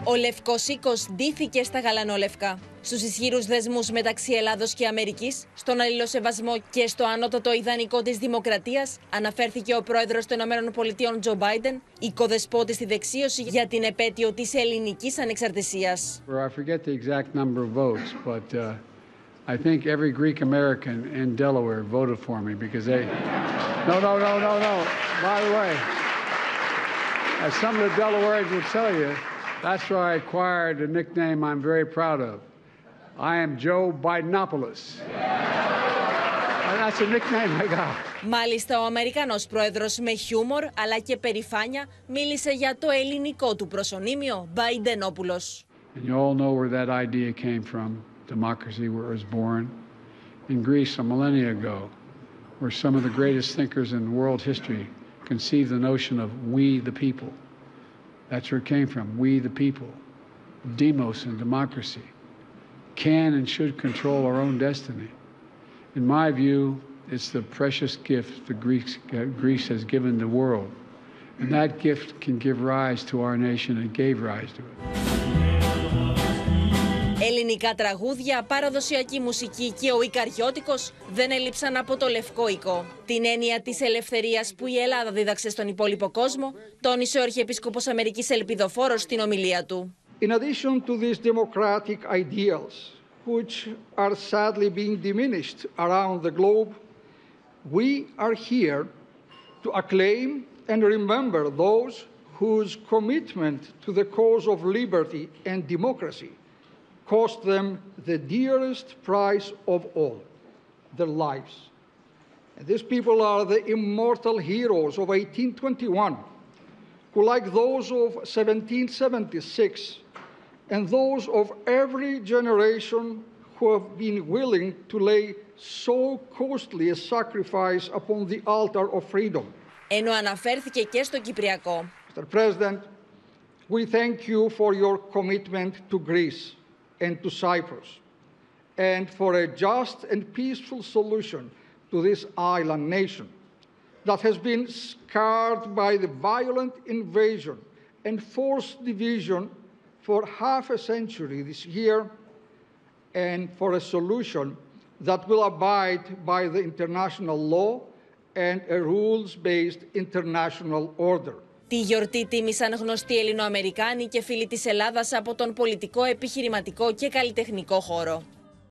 Ο Λευκός Οίκος ντύθηκε στα γαλανόλευκα. Στους ισχυρούς δεσμούς μεταξύ Ελλάδος και Αμερικής, στον αλληλοσεβασμό και στο ανώτατο ιδανικό της δημοκρατίας, αναφέρθηκε ο Πρόεδρος των ΗΠΑ Τζο Μπάιντεν, οικοδεσπότης στη δεξίωση για την επέτειο της Ελληνικής Ανεξαρτησίας. I think every Greek American in Delaware voted for me because they... No. By the way, as some of the Delawareans will tell you, that's why I acquired a nickname I'm very proud of. I am Joe Bidenopoulos. That's a nickname I got. Μάλιστα, ο Αμερικανός Πρόεδρος με χιούμορ αλλά και περηφάνεια μίλησε για το ελληνικό του προσωνύμιο Μπαϊντενόπουλος. And you all know where that idea came from. Democracy, where it was born in Greece a millennia ago, where some of the greatest thinkers in world history conceived the notion of we the people. That's where it came from, we the people. Demos and democracy can and should control our own destiny. In my view, it's the precious gift that Greece has given the world. And that gift can give rise to our nation and gave rise to it. Ελληνικά τραγούδια, παραδοσιακή μουσική και ο Ικαριώτικος δεν έλειψαν από το Λευκό Οίκο. Την έννοια της ελευθερίας που η Ελλάδα δίδαξε στον υπόλοιπο κόσμο, τόνισε ο Αρχιεπίσκοπος Αμερικής Ελπιδοφόρος στην ομιλία του. In addition to these democratic ideals, which are sadly being diminished around the globe, we are here to acclaim and remember those whose commitment to the cause of liberty and democracy cost them the dearest price of all, their lives. And these people are the immortal heroes of 1821, who, like those of 1776, and those of every generation who have been willing to lay so costly a sacrifice upon the altar of freedom. Ενώ αναφέρθηκε και στο Κυπριακό. Mr. President, we thank you for your commitment to Greece and to Cyprus, and for a just and peaceful solution to this island nation that has been scarred by the violent invasion and forced division for half a century this year, and for a solution that will abide by the international law and a rules-based international order. Τη γιορτή τίμησαν γνωστοί Ελληνοαμερικάνοι και φίλοι της Ελλάδας από τον πολιτικό, επιχειρηματικό και καλλιτεχνικό χώρο.